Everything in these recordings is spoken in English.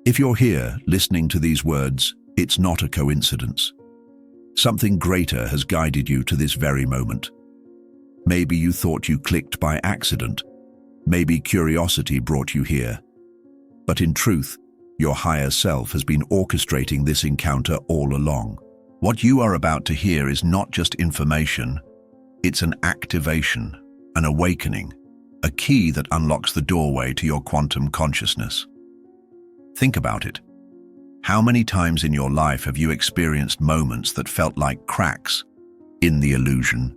If you're here listening to these words, it's not a coincidence. Something greater has guided you to this very moment. Maybe you thought you clicked by accident. Maybe curiosity brought you here. But in truth, your higher self has been orchestrating this encounter all along. What you are about to hear is not just information, it's an activation, an awakening, a key that unlocks the doorway to your quantum consciousness. Think about it. How many times in your life have you experienced moments that felt like cracks in the illusion?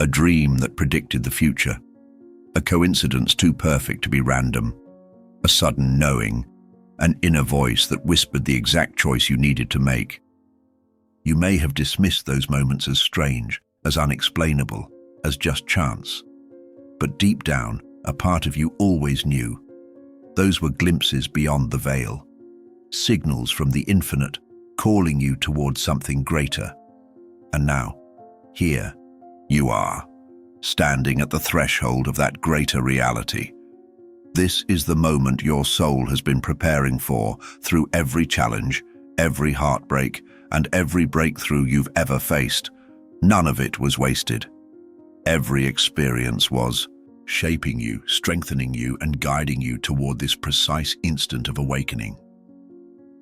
A dream that predicted the future, a coincidence too perfect to be random, a sudden knowing, an inner voice that whispered the exact choice you needed to make. You may have dismissed those moments as strange, as unexplainable, as just chance. But deep down, a part of you always knew. Those were glimpses beyond the veil, signals from the infinite calling you towards something greater. And now, here you are, standing at the threshold of that greater reality. This is the moment your soul has been preparing for through every challenge, every heartbreak, and every breakthrough you've ever faced. None of it was wasted. Every experience was shaping you, strengthening you, and guiding you toward this precise instant of awakening.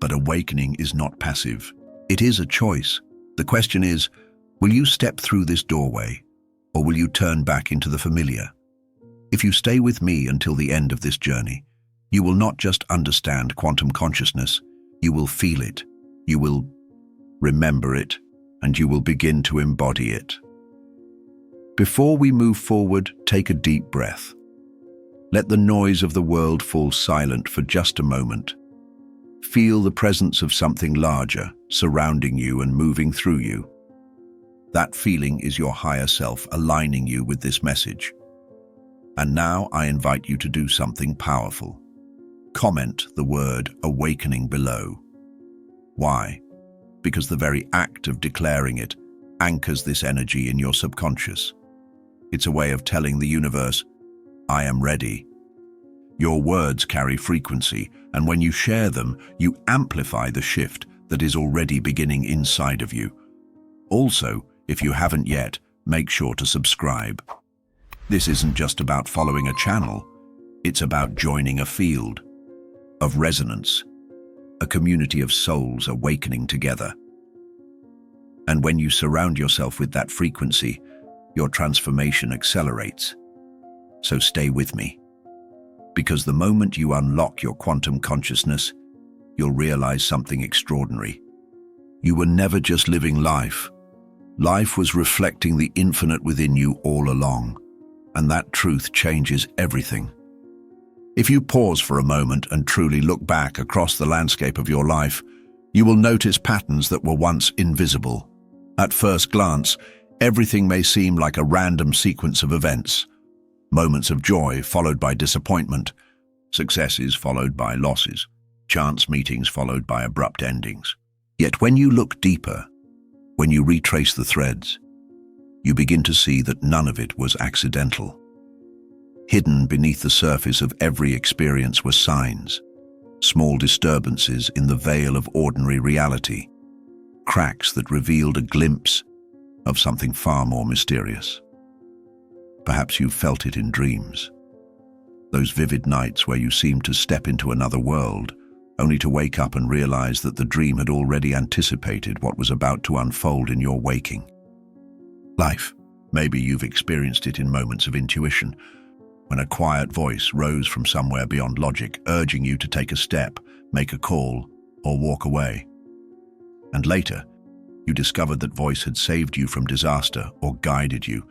But awakening is not passive. It is a choice. The question is, will you step through this doorway, or will you turn back into the familiar? If you stay with me until the end of this journey, you will not just understand quantum consciousness, you will feel it, you will remember it, and you will begin to embody it. Before we move forward, take a deep breath. Let the noise of the world fall silent for just a moment. Feel the presence of something larger surrounding you and moving through you. That feeling is your higher self aligning you with this message. And now I invite you to do something powerful. Comment the word awakening below. Why? Because the very act of declaring it anchors this energy in your subconscious. It's a way of telling the universe, I am ready. Your words carry frequency, and when you share them, you amplify the shift that is already beginning inside of you. Also, if you haven't yet, make sure to subscribe. This isn't just about following a channel, it's about joining a field of resonance, a community of souls awakening together. And when you surround yourself with that frequency, your transformation accelerates. So stay with me, because the moment you unlock your quantum consciousness, you'll realize something extraordinary. You were never just living life. Life was reflecting the infinite within you all along, and that truth changes everything. If you pause for a moment and truly look back across the landscape of your life, you will notice patterns that were once invisible. At first glance, everything may seem like a random sequence of events. Moments of joy followed by disappointment, successes followed by losses, chance meetings followed by abrupt endings. Yet when you look deeper, when you retrace the threads, you begin to see that none of it was accidental. Hidden beneath the surface of every experience were signs, small disturbances in the veil of ordinary reality, cracks that revealed a glimpse of something far more mysterious. Perhaps you felt it in dreams. Those vivid nights where you seemed to step into another world, only to wake up and realize that the dream had already anticipated what was about to unfold in your waking. Life. Maybe you've experienced it in moments of intuition, when a quiet voice rose from somewhere beyond logic, urging you to take a step, make a call, or walk away. And later, you discovered that voice had saved you from disaster or guided you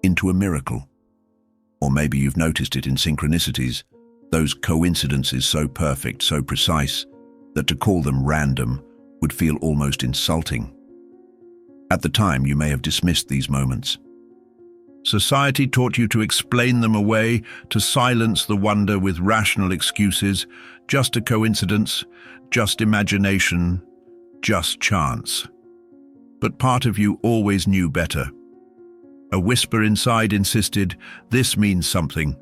into a miracle. Or maybe you've noticed it in synchronicities, those coincidences so perfect, so precise, that to call them random would feel almost insulting. At the time, you may have dismissed these moments. Society taught you to explain them away, to silence the wonder with rational excuses, just a coincidence, just imagination, just chance. But part of you always knew better. A whisper inside insisted, this means something.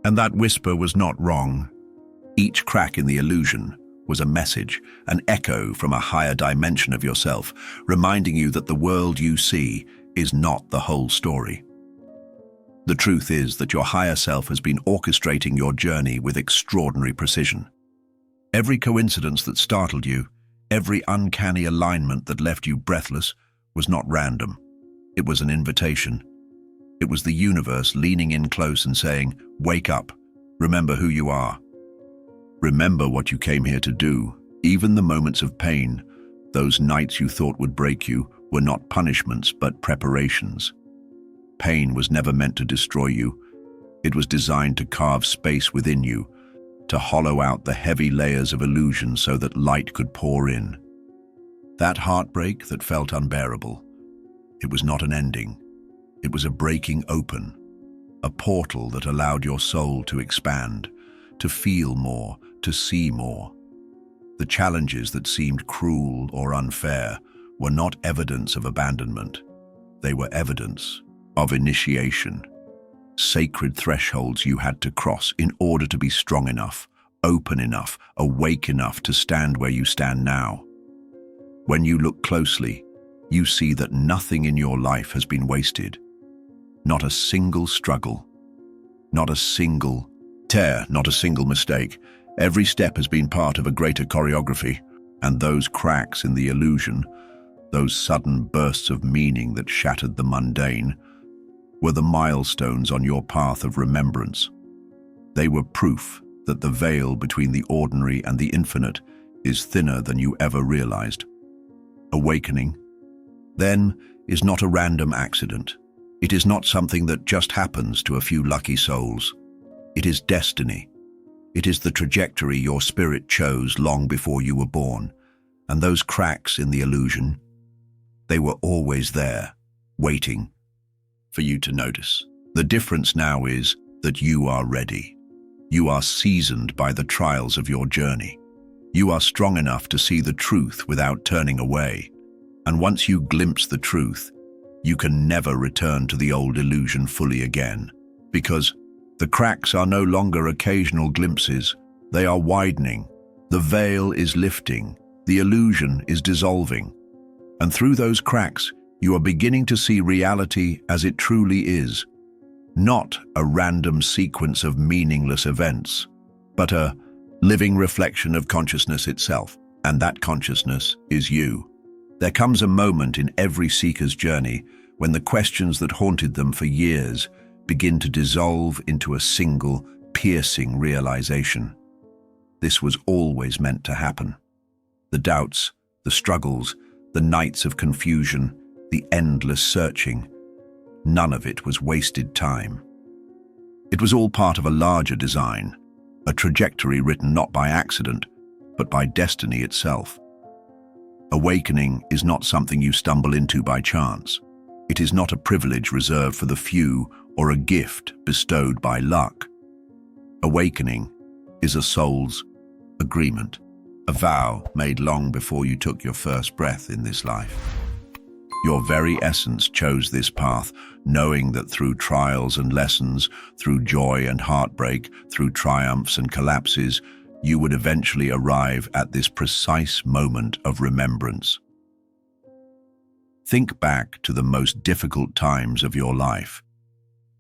And that whisper was not wrong. Each crack in the illusion was a message, an echo from a higher dimension of yourself, reminding you that the world you see is not the whole story. The truth is that your higher self has been orchestrating your journey with extraordinary precision. Every coincidence that startled you, every uncanny alignment that left you breathless, was not random. It was an invitation. It was the universe leaning in close and saying, "Wake up. Remember who you are. Remember what you came here to do." Even the moments of pain, those nights you thought would break you, were not punishments but preparations. Pain was never meant to destroy you. It was designed to carve space within you, to hollow out the heavy layers of illusion so that light could pour in. That heartbreak that felt unbearable, it was not an ending. It was a breaking open, a portal that allowed your soul to expand, to feel more, to see more. The challenges that seemed cruel or unfair were not evidence of abandonment. They were evidence of initiation. Sacred thresholds you had to cross in order to be strong enough, open enough, awake enough to stand where you stand now. When you look closely, you see that nothing in your life has been wasted. Not a single struggle, not a single tear, not a single mistake. Every step has been part of a greater choreography, and those cracks in the illusion, those sudden bursts of meaning that shattered the mundane, were the milestones on your path of remembrance. They were proof that the veil between the ordinary and the infinite is thinner than you ever realized. Awakening, then, is not a random accident. It is not something that just happens to a few lucky souls. It is destiny. It is the trajectory your spirit chose long before you were born. And those cracks in the illusion, they were always there, waiting for you to notice. The difference now is that you are ready. You are seasoned by the trials of your journey. You are strong enough to see the truth without turning away. And once you glimpse the truth, you can never return to the old illusion fully again, because the cracks are no longer occasional glimpses. They are widening. The veil is lifting. The illusion is dissolving. And through those cracks, you are beginning to see reality as it truly is. Not a random sequence of meaningless events, but a living reflection of consciousness itself. And that consciousness is you. There comes a moment in every seeker's journey when the questions that haunted them for years begin to dissolve into a single, piercing realization. This was always meant to happen. The doubts, the struggles, the nights of confusion, the endless searching, none of it was wasted time. It was all part of a larger design, a trajectory written not by accident, but by destiny itself. Awakening is not something you stumble into by chance. It is not a privilege reserved for the few or a gift bestowed by luck. Awakening is a soul's agreement, a vow made long before you took your first breath in this life. Your very essence chose this path, knowing that through trials and lessons, through joy and heartbreak, through triumphs and collapses, you would eventually arrive at this precise moment of remembrance. Think back to the most difficult times of your life.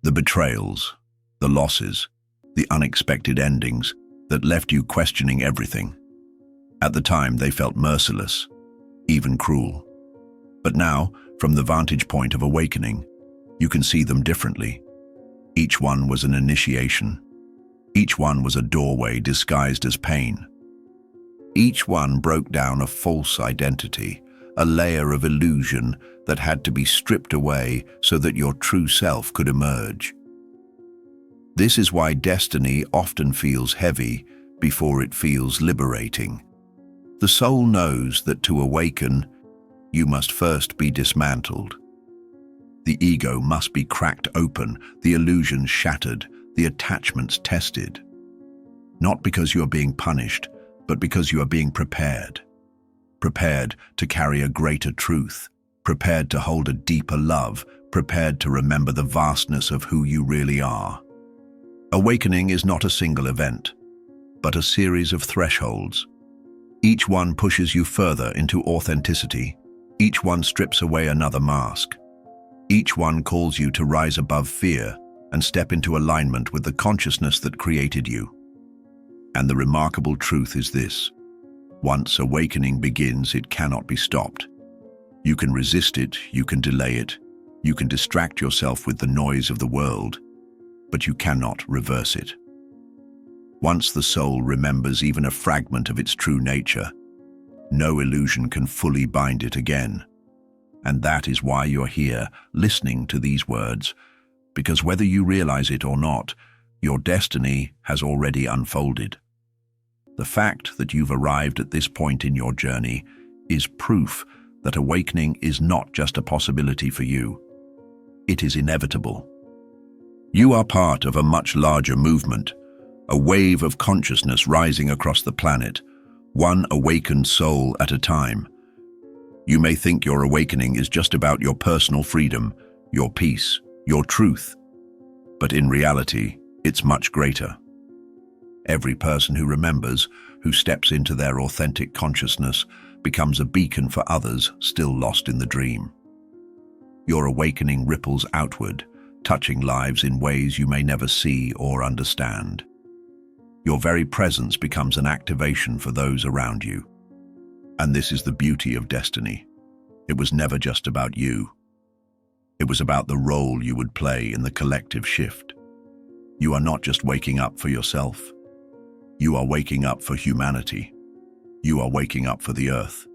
The betrayals, the losses, the unexpected endings that left you questioning everything. At the time, they felt merciless, even cruel. But now, from the vantage point of awakening, you can see them differently. Each one was an initiation. Each one was a doorway disguised as pain. Each one broke down a false identity, a layer of illusion that had to be stripped away so that your true self could emerge. This is why destiny often feels heavy before it feels liberating. The soul knows that to awaken, you must first be dismantled. The ego must be cracked open, the illusions shattered, the attachments tested. Not because you are being punished, but because you are being prepared. Prepared to carry a greater truth, prepared to hold a deeper love, prepared to remember the vastness of who you really are. Awakening is not a single event, but a series of thresholds. Each one pushes you further into authenticity. Each one strips away another mask. Each one calls you to rise above fear and step into alignment with the consciousness that created you. And the remarkable truth is this: once awakening begins, it cannot be stopped. You can resist it, you can delay it, you can distract yourself with the noise of the world, but you cannot reverse it. Once the soul remembers even a fragment of its true nature, no illusion can fully bind it again. And that is why you're here, listening to these words, because whether you realize it or not, your destiny has already unfolded. The fact that you've arrived at this point in your journey is proof that awakening is not just a possibility for you. It is inevitable. You are part of a much larger movement, a wave of consciousness rising across the planet, one awakened soul at a time. You may think your awakening is just about your personal freedom, your peace, your truth, but in reality, it's much greater. Every person who remembers, who steps into their authentic consciousness, becomes a beacon for others still lost in the dream. Your awakening ripples outward, touching lives in ways you may never see or understand. Your very presence becomes an activation for those around you. And this is the beauty of destiny. It was never just about you. It was about the role you would play in the collective shift. You are not just waking up for yourself. You are waking up for humanity. You are waking up for the earth.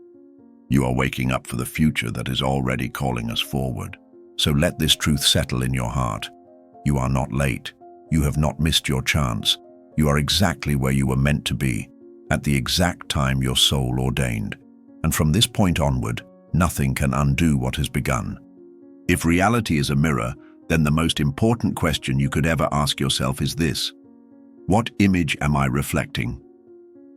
You are waking up for the future that is already calling us forward. So let this truth settle in your heart. You are not late. You have not missed your chance. You are exactly where you were meant to be, at the exact time your soul ordained. And from this point onward, nothing can undo what has begun. If reality is a mirror, then the most important question you could ever ask yourself is this: what image am I reflecting?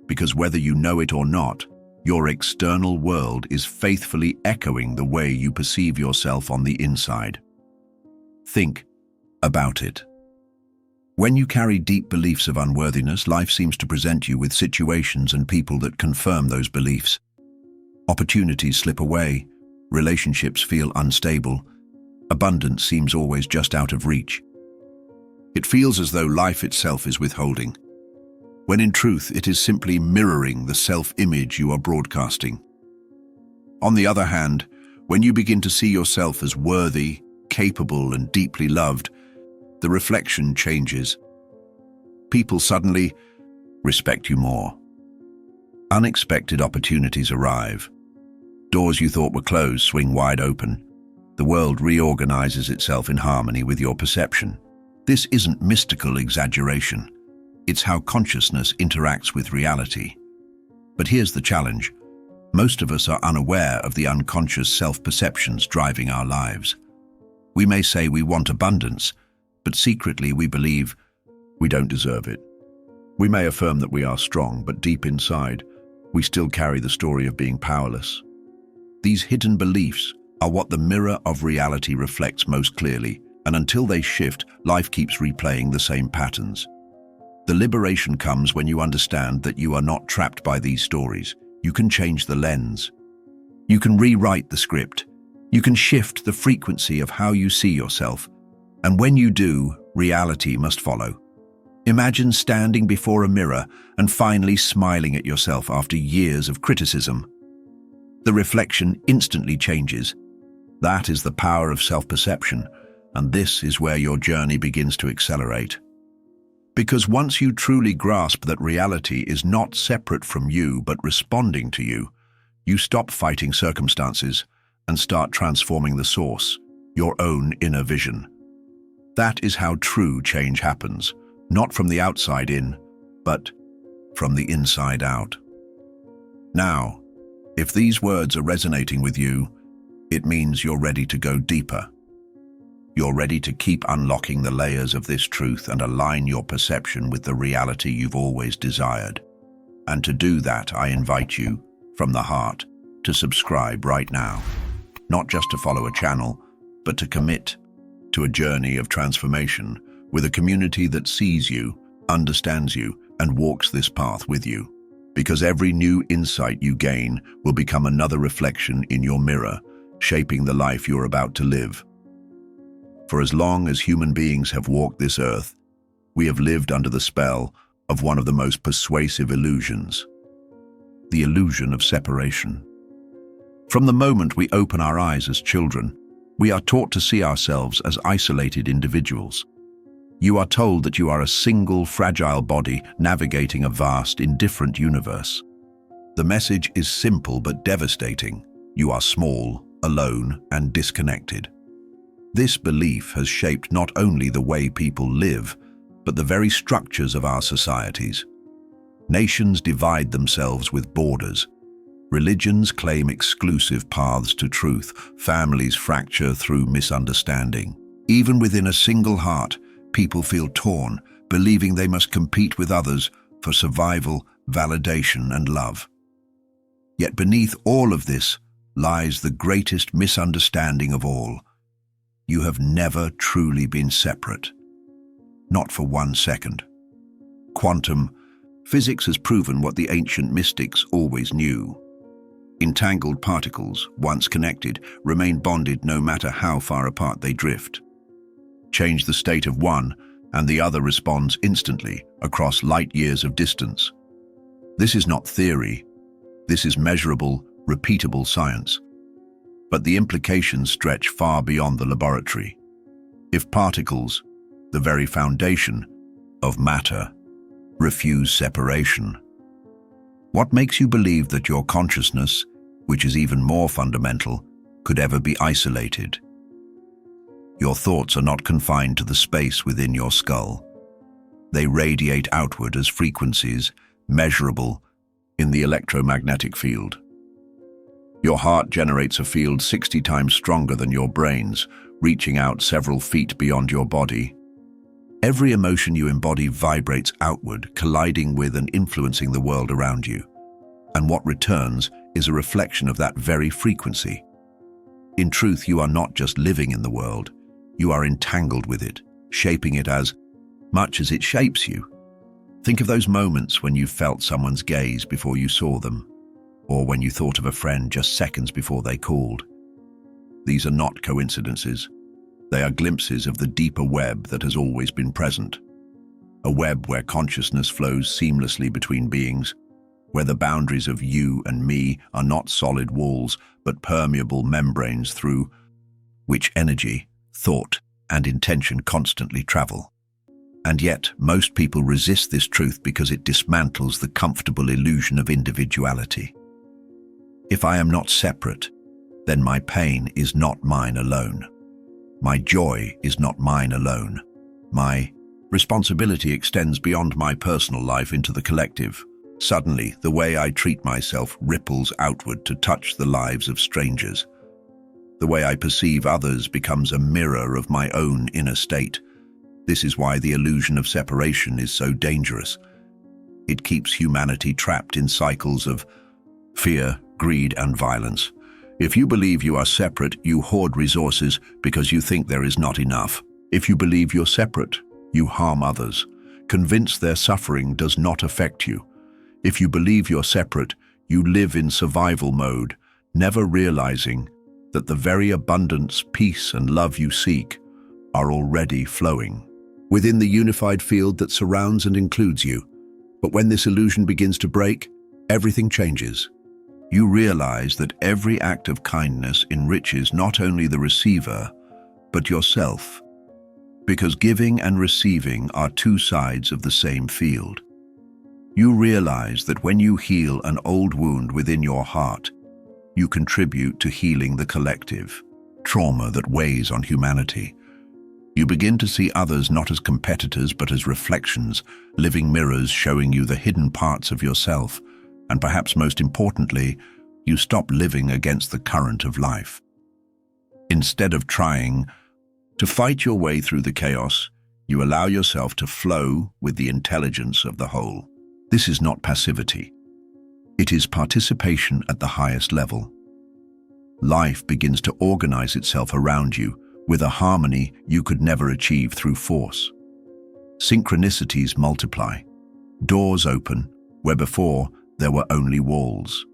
Because whether you know it or not, your external world is faithfully echoing the way you perceive yourself on the inside. Think about it. When you carry deep beliefs of unworthiness, life seems to present you with situations and people that confirm those beliefs. Opportunities slip away, relationships feel unstable, abundance seems always just out of reach. It feels as though life itself is withholding, when in truth it is simply mirroring the self-image you are broadcasting. On the other hand, when you begin to see yourself as worthy, capable, and deeply loved, the reflection changes. People suddenly respect you more. Unexpected opportunities arrive. Doors you thought were closed swing wide open. The world reorganizes itself in harmony with your perception. This isn't mystical exaggeration. It's how consciousness interacts with reality. But here's the challenge. Most of us are unaware of the unconscious self-perceptions driving our lives. We may say we want abundance, but secretly we believe we don't deserve it. We may affirm that we are strong, but deep inside, we still carry the story of being powerless. These hidden beliefs are what the mirror of reality reflects most clearly, and until they shift, life keeps replaying the same patterns. The liberation comes when you understand that you are not trapped by these stories. You can change the lens. You can rewrite the script. You can shift the frequency of how you see yourself. And when you do, reality must follow. Imagine standing before a mirror and finally smiling at yourself after years of criticism. The reflection instantly changes. That is the power of self-perception, and this is where your journey begins to accelerate. Because once you truly grasp that reality is not separate from you but responding to you, you stop fighting circumstances and start transforming the source, your own inner vision. That is how true change happens, not from the outside in, but from the inside out. Now, if these words are resonating with you, it means you're ready to go deeper. You're ready to keep unlocking the layers of this truth and align your perception with the reality you've always desired. And to do that, I invite you, from the heart, to subscribe right now. Not just to follow a channel, but to commit to a journey of transformation with a community that sees you, understands you, and walks this path with you. because every new insight you gain will become another reflection in your mirror, shaping the life you're about to live. For as long as human beings have walked this earth, we have lived under the spell of one of the most persuasive illusions, the illusion of separation. From the moment we open our eyes as children, we are taught to see ourselves as isolated individuals. You are told that you are a single, fragile body navigating a vast, indifferent universe. The message is simple but devastating. You are small, alone, and disconnected. This belief has shaped not only the way people live, but the very structures of our societies. Nations divide themselves with borders. Religions claim exclusive paths to truth. Families fracture through misunderstanding. Even within a single heart, people feel torn, believing they must compete with others for survival, validation, and love. Yet beneath all of this lies the greatest misunderstanding of all. You have never truly been separate. Not for 1 second. Quantum physics has proven what the ancient mystics always knew. Entangled particles, once connected, remain bonded no matter how far apart they drift. Change the state of one, and the other responds instantly across light years of distance. This is not theory. This is measurable, repeatable science. But the implications stretch far beyond the laboratory. If particles, the very foundation of matter, refuse separation, what makes you believe that your consciousness, which is even more fundamental, could ever be isolated? Your thoughts are not confined to the space within your skull. They radiate outward as frequencies, measurable in the electromagnetic field. Your heart generates a field 60 times stronger than your brain's, reaching out several feet beyond your body. Every emotion you embody vibrates outward, colliding with and influencing the world around you. And what returns is a reflection of that very frequency. In truth, you are not just living in the world. You are entangled with it, shaping it as much as it shapes you. Think of those moments when you felt someone's gaze before you saw them, or when you thought of a friend just seconds before they called. These are not coincidences. They are glimpses of the deeper web that has always been present. A web where consciousness flows seamlessly between beings, where the boundaries of you and me are not solid walls, but permeable membranes through which energy, thought, and intention constantly travel. And yet, most people resist this truth because it dismantles the comfortable illusion of individuality. If I am not separate, then my pain is not mine alone. My joy is not mine alone. My responsibility extends beyond my personal life into the collective. Suddenly, the way I treat myself ripples outward to touch the lives of strangers. The way I perceive others becomes a mirror of my own inner state. This is why the illusion of separation is so dangerous. It keeps humanity trapped in cycles of fear, greed, and violence. If you believe you are separate, you hoard resources because you think there is not enough. If you believe you're separate, you harm others, convinced their suffering does not affect you. If you believe you're separate, you live in survival mode, never realizing that the very abundance, peace, and love you seek are already flowing within the unified field that surrounds and includes you. But when this illusion begins to break, everything changes. You realize that every act of kindness enriches not only the receiver, but yourself, because giving and receiving are two sides of the same field. You realize that when you heal an old wound within your heart, you contribute to healing the collective trauma that weighs on humanity. You begin to see others not as competitors but as reflections, living mirrors showing you the hidden parts of yourself. And perhaps most importantly, you stop living against the current of life. Instead of trying to fight your way through the chaos, you allow yourself to flow with the intelligence of the whole. This is not passivity. It is participation at the highest level. Life begins to organize itself around you with a harmony you could never achieve through force. Synchronicities multiply. Doors open where before There were only walls.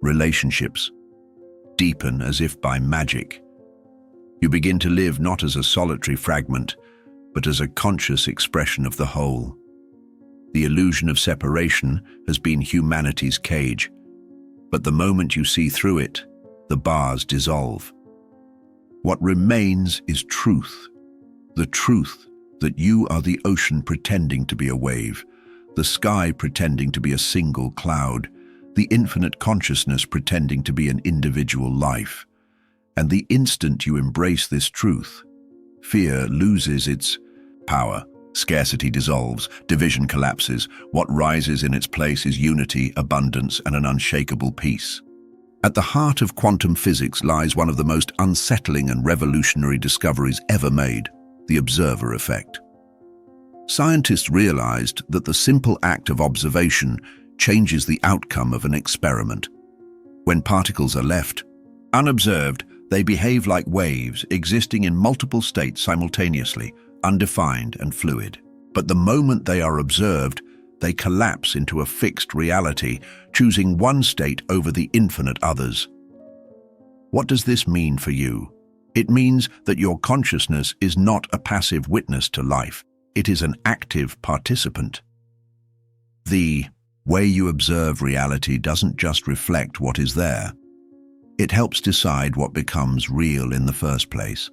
Relationships deepen as if by magic. You begin to live not as a solitary fragment, but as a conscious expression of the whole. The illusion of separation has been humanity's cage, but the moment you see through it, the bars dissolve. What remains is truth. The truth that you are the ocean pretending to be a wave, the sky pretending to be a single cloud, the infinite consciousness pretending to be an individual life. And the instant you embrace this truth, fear loses its power, scarcity dissolves, division collapses. What rises in its place is unity, abundance, and an unshakable peace. At the heart of quantum physics lies one of the most unsettling and revolutionary discoveries ever made, the observer effect. Scientists realized that the simple act of observation changes the outcome of an experiment. When particles are left unobserved, they behave like waves existing in multiple states simultaneously, undefined and fluid. But the moment they are observed, they collapse into a fixed reality, choosing one state over the infinite others. What does this mean for you? It means that your consciousness is not a passive witness to life. It is an active participant. The way you observe reality doesn't just reflect what is there. It helps decide what becomes real in the first place.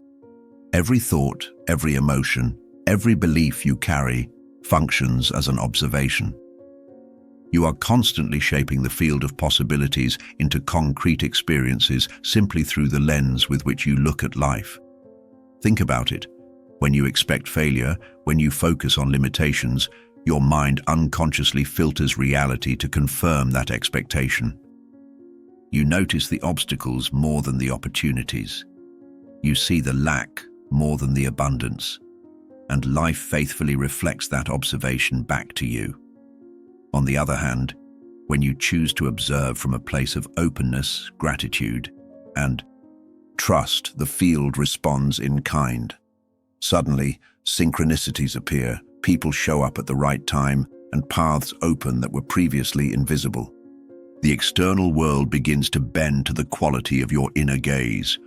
Every thought, every emotion, every belief you carry functions as an observation. You are constantly shaping the field of possibilities into concrete experiences simply through the lens with which you look at life. Think about it. When you expect failure, when you focus on limitations, your mind unconsciously filters reality to confirm that expectation. You notice the obstacles more than the opportunities. You see the lack more than the abundance, and life faithfully reflects that observation back to you. On the other hand, when you choose to observe from a place of openness, gratitude, and trust, the field responds in kind. Suddenly, synchronicities appear, people show up at the right time, and paths open that were previously invisible. The external world begins to bend to the quality of your inner gaze.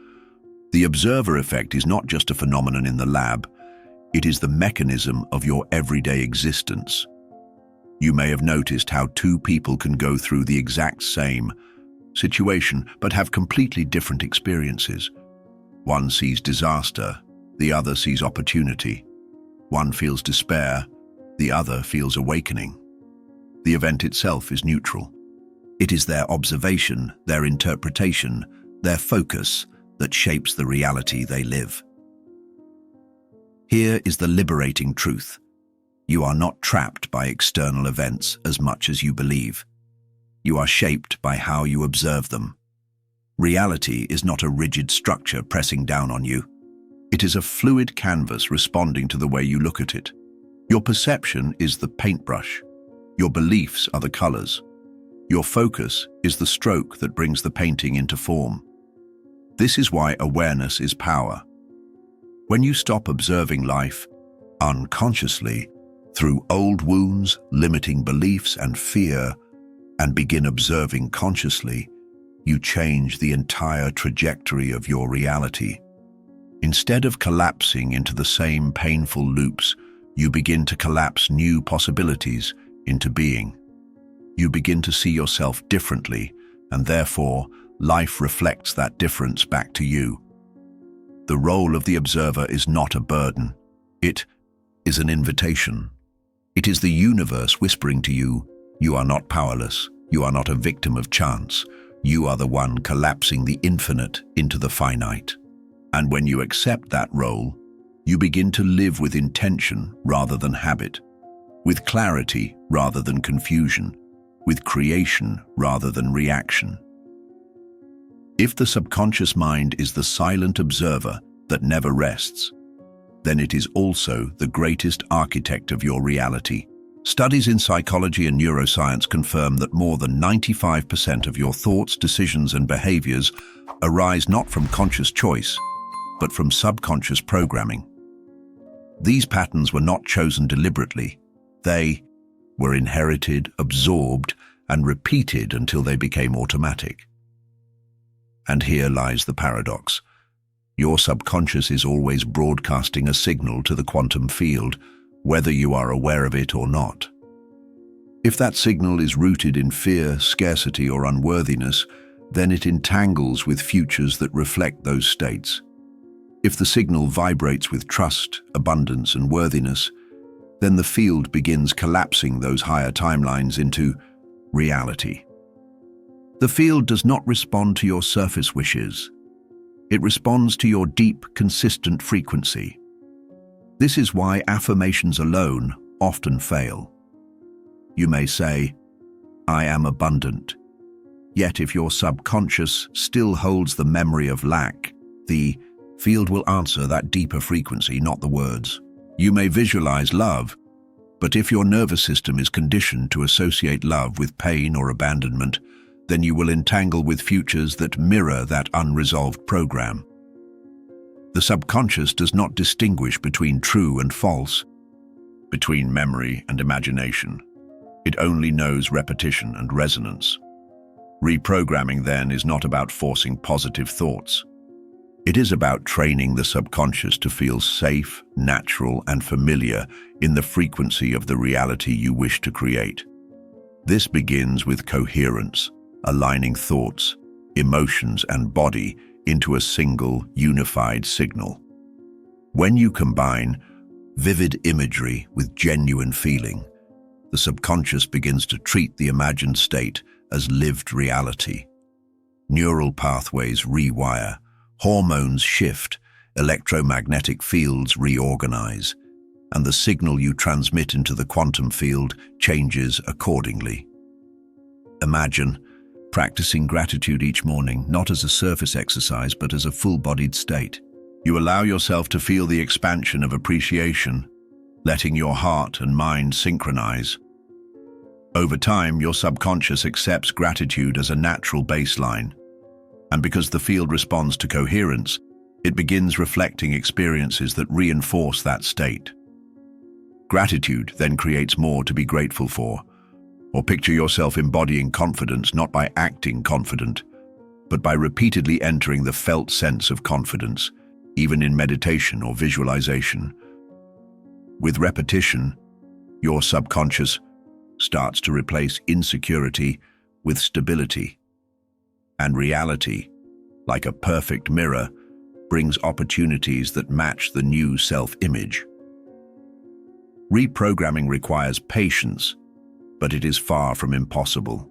The observer effect is not just a phenomenon in the lab, it is the mechanism of your everyday existence. You may have noticed how two people can go through the exact same situation but have completely different experiences. One sees disaster, the other sees opportunity. One feels despair, the other feels awakening. The event itself is neutral. It is their observation, their interpretation, their focus that shapes the reality they live. Here is the liberating truth. You are not trapped by external events as much as you believe. You are shaped by how you observe them. Reality is not a rigid structure pressing down on you. It is a fluid canvas responding to the way you look at it. Your perception is the paintbrush. Your beliefs are the colors. Your focus is the stroke that brings the painting into form. This is why awareness is power. When you stop observing life unconsciously through old wounds, limiting beliefs, and fear, and begin observing consciously, you change the entire trajectory of your reality. Instead of collapsing into the same painful loops, you begin to collapse new possibilities into being. You begin to see yourself differently, and therefore, life reflects that difference back to you. The role of the observer is not a burden. It is an invitation. It is the universe whispering to you, you are not powerless, you are not a victim of chance, you are the one collapsing the infinite into the finite. And when you accept that role, you begin to live with intention rather than habit, with clarity rather than confusion, with creation rather than reaction. If the subconscious mind is the silent observer that never rests, then it is also the greatest architect of your reality. Studies in psychology and neuroscience confirm that more than 95% of your thoughts, decisions, and behaviors arise not from conscious choice, but from subconscious programming. These patterns were not chosen deliberately. They were inherited, absorbed, and repeated until they became automatic. And here lies the paradox. Your subconscious is always broadcasting a signal to the quantum field, whether you are aware of it or not. If that signal is rooted in fear, scarcity, or unworthiness, then it entangles with futures that reflect those states. If the signal vibrates with trust, abundance, and worthiness, then the field begins collapsing those higher timelines into reality. The field does not respond to your surface wishes. It responds to your deep, consistent frequency. This is why affirmations alone often fail. You may say, "I am abundant." Yet if your subconscious still holds the memory of lack, the field will answer that deeper frequency, not the words. You may visualize love, but if your nervous system is conditioned to associate love with pain or abandonment, then you will entangle with futures that mirror that unresolved program. The subconscious does not distinguish between true and false, between memory and imagination. It only knows repetition and resonance. Reprogramming, then, is not about forcing positive thoughts. It is about training the subconscious to feel safe, natural, and familiar in the frequency of the reality you wish to create. This begins with coherence, aligning thoughts, emotions, and body into a single, unified signal. When you combine vivid imagery with genuine feeling, the subconscious begins to treat the imagined state as lived reality. Neural pathways rewire, hormones shift, electromagnetic fields reorganize, and the signal you transmit into the quantum field changes accordingly. Imagine practicing gratitude each morning, not as a surface exercise, but as a full-bodied state. You allow yourself to feel the expansion of appreciation, letting your heart and mind synchronize. Over time, your subconscious accepts gratitude as a natural baseline, and because the field responds to coherence, it begins reflecting experiences that reinforce that state. Gratitude then creates more to be grateful for, or picture yourself embodying confidence not by acting confident, but by repeatedly entering the felt sense of confidence, even in meditation or visualization. With repetition, your subconscious starts to replace insecurity with stability, and reality, like a perfect mirror, brings opportunities that match the new self-image. Reprogramming requires patience, but it is far from impossible.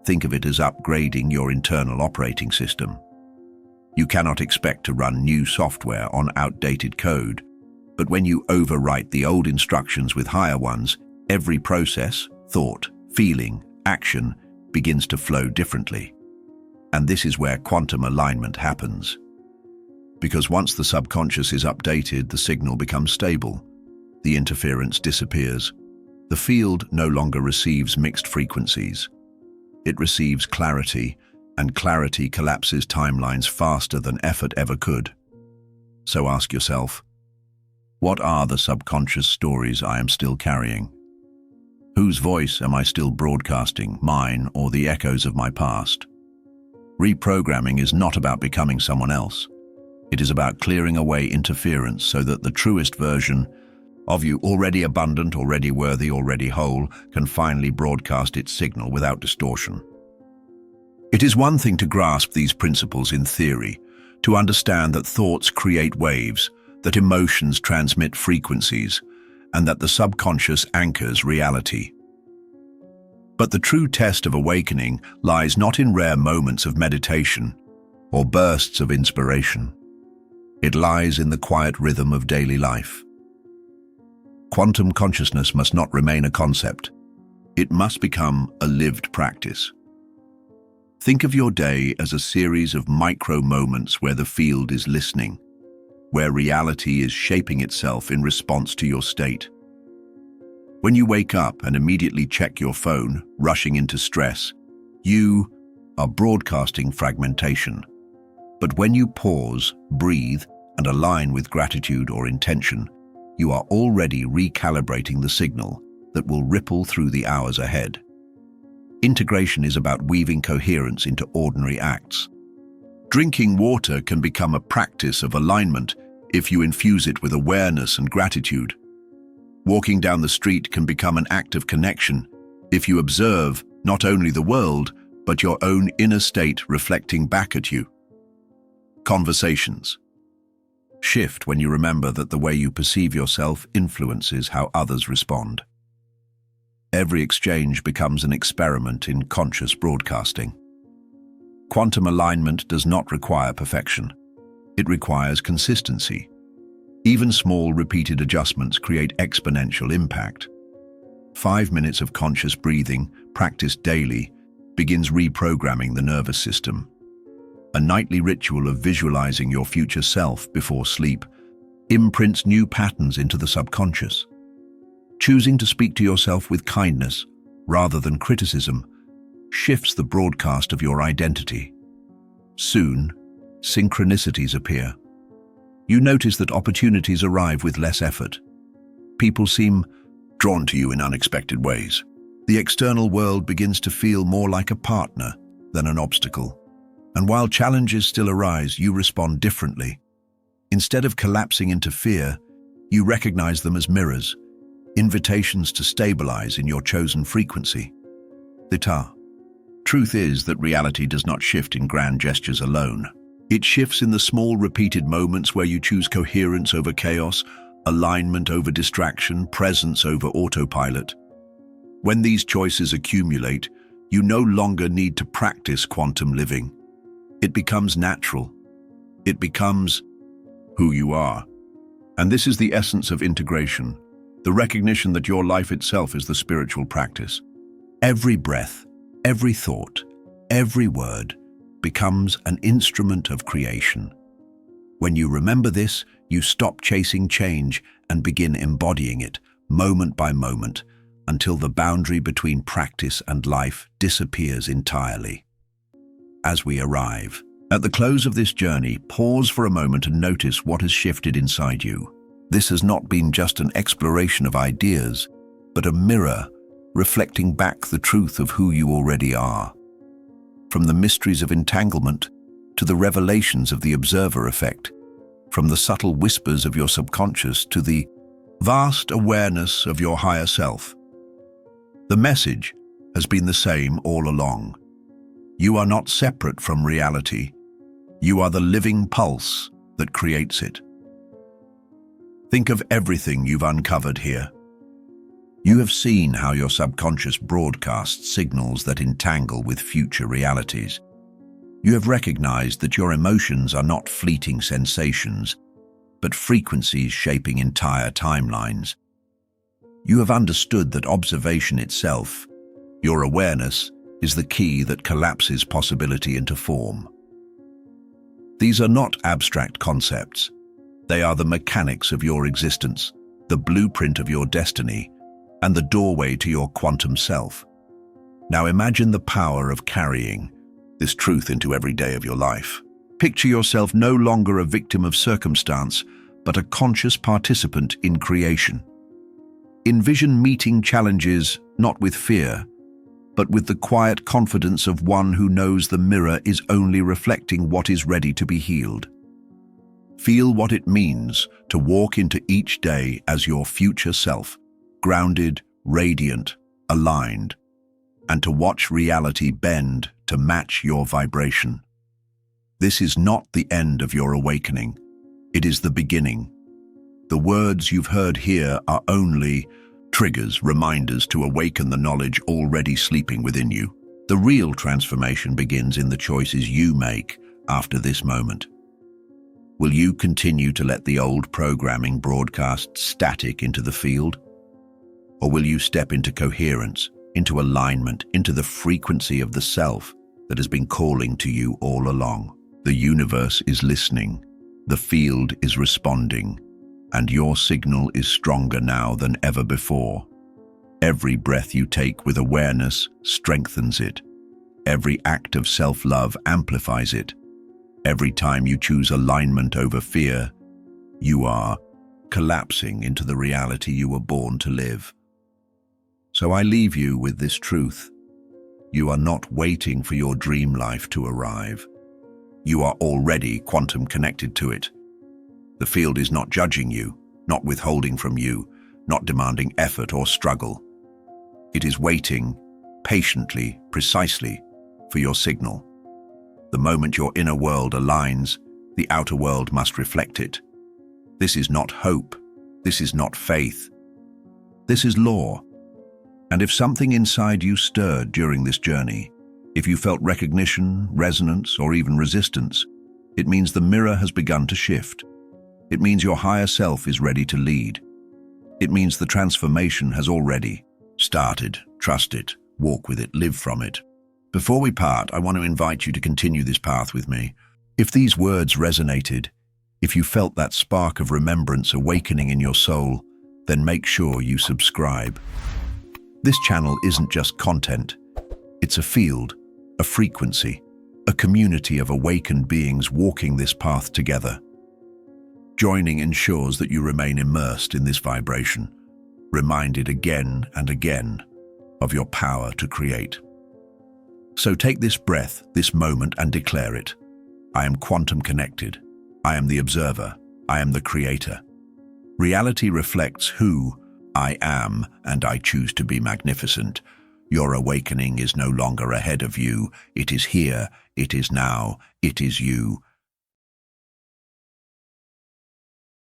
Think of it as upgrading your internal operating system. You cannot expect to run new software on outdated code, but when you overwrite the old instructions with higher ones, every process, thought, feeling, action begins to flow differently. And this is where quantum alignment happens. Because once the subconscious is updated, the signal becomes stable. The interference disappears. The field no longer receives mixed frequencies. It receives clarity, and clarity collapses timelines faster than effort ever could. So ask yourself, what are the subconscious stories I am still carrying? Whose voice am I still broadcasting, mine or the echoes of my past? Reprogramming is not about becoming someone else. It is about clearing away interference so that the truest version of you, already abundant, already worthy, already whole, can finally broadcast its signal without distortion. It is one thing to grasp these principles in theory, to understand that thoughts create waves, that emotions transmit frequencies, and that the subconscious anchors reality. But the true test of awakening lies not in rare moments of meditation or bursts of inspiration. It lies in the quiet rhythm of daily life. Quantum consciousness must not remain a concept. It must become a lived practice. Think of your day as a series of micro moments where the field is listening, where reality is shaping itself in response to your state. When you wake up and immediately check your phone, rushing into stress, you are broadcasting fragmentation. But when you pause, breathe, and align with gratitude or intention, you are already recalibrating the signal that will ripple through the hours ahead. Integration is about weaving coherence into ordinary acts. Drinking water can become a practice of alignment if you infuse it with awareness and gratitude. Walking down the street can become an act of connection if you observe not only the world, but your own inner state reflecting back at you. Conversations shift when you remember that the way you perceive yourself influences how others respond. Every exchange becomes an experiment in conscious broadcasting. Quantum alignment does not require perfection. It requires consistency. Even small, repeated adjustments create exponential impact. 5 minutes of conscious breathing, practiced daily, begins reprogramming the nervous system. A nightly ritual of visualizing your future self before sleep imprints new patterns into the subconscious. Choosing to speak to yourself with kindness, rather than criticism, shifts the broadcast of your identity. Soon, synchronicities appear. You notice that opportunities arrive with less effort. People seem drawn to you in unexpected ways. The external world begins to feel more like a partner than an obstacle. And while challenges still arise, you respond differently. Instead of collapsing into fear, you recognize them as mirrors, invitations to stabilize in your chosen frequency. Theta. Truth is that reality does not shift in grand gestures alone. It shifts in the small, repeated moments where you choose coherence over chaos, alignment over distraction, presence over autopilot. When these choices accumulate, you no longer need to practice quantum living. It becomes natural. It becomes who you are. And this is the essence of integration, the recognition that your life itself is the spiritual practice. Every breath, every thought, every word becomes an instrument of creation. When you remember this, you stop chasing change and begin embodying it, moment by moment, until the boundary between practice and life disappears entirely. As we arrive at the close of this journey, pause for a moment and notice what has shifted inside you. This has not been just an exploration of ideas, but a mirror reflecting back the truth of who you already are. From the mysteries of entanglement to the revelations of the observer effect, from the subtle whispers of your subconscious to the vast awareness of your higher self. The message has been the same all along. You are not separate from reality. You are the living pulse that creates it. Think of everything you've uncovered here. You have seen how your subconscious broadcasts signals that entangle with future realities. You have recognized that your emotions are not fleeting sensations, but frequencies shaping entire timelines. You have understood that observation itself, your awareness, is the key that collapses possibility into form. These are not abstract concepts. They are the mechanics of your existence, the blueprint of your destiny, and the doorway to your quantum self. Now imagine the power of carrying this truth into every day of your life. Picture yourself no longer a victim of circumstance, but a conscious participant in creation. Envision meeting challenges not with fear, but with the quiet confidence of one who knows the mirror is only reflecting what is ready to be healed. Feel what it means to walk into each day as your future self, grounded, radiant, aligned, and to watch reality bend to match your vibration. This is not the end of your awakening. It is the beginning. The words you've heard here are only triggers, reminders to awaken the knowledge already sleeping within you. The real transformation begins in the choices you make after this moment. Will you continue to let the old programming broadcast static into the field? Or will you step into coherence, into alignment, into the frequency of the self that has been calling to you all along? The universe is listening, the field is responding, and your signal is stronger now than ever before. Every breath you take with awareness strengthens it. Every act of self-love amplifies it. Every time you choose alignment over fear, you are collapsing into the reality you were born to live. So I leave you with this truth. You are not waiting for your dream life to arrive. You are already quantum connected to it. The field is not judging you, not withholding from you, not demanding effort or struggle. It is waiting, patiently, precisely, for your signal. The moment your inner world aligns, the outer world must reflect it. This is not hope. This is not faith. This is law. And if something inside you stirred during this journey, if you felt recognition, resonance, or even resistance, it means the mirror has begun to shift. It means your higher self is ready to lead. It means the transformation has already started. Trust it, walk with it, live from it. Before we part, I want to invite you to continue this path with me. If these words resonated, if you felt that spark of remembrance awakening in your soul, then make sure you subscribe. This channel isn't just content. It's a field, a frequency, a community of awakened beings walking this path together. Joining ensures that you remain immersed in this vibration, reminded again and again of your power to create. So take this breath, this moment, and declare it. I am quantum connected. I am the observer. I am the creator. Reality reflects who I am, and I choose to be magnificent. Your awakening is no longer ahead of you. It is here. It is now. It is you.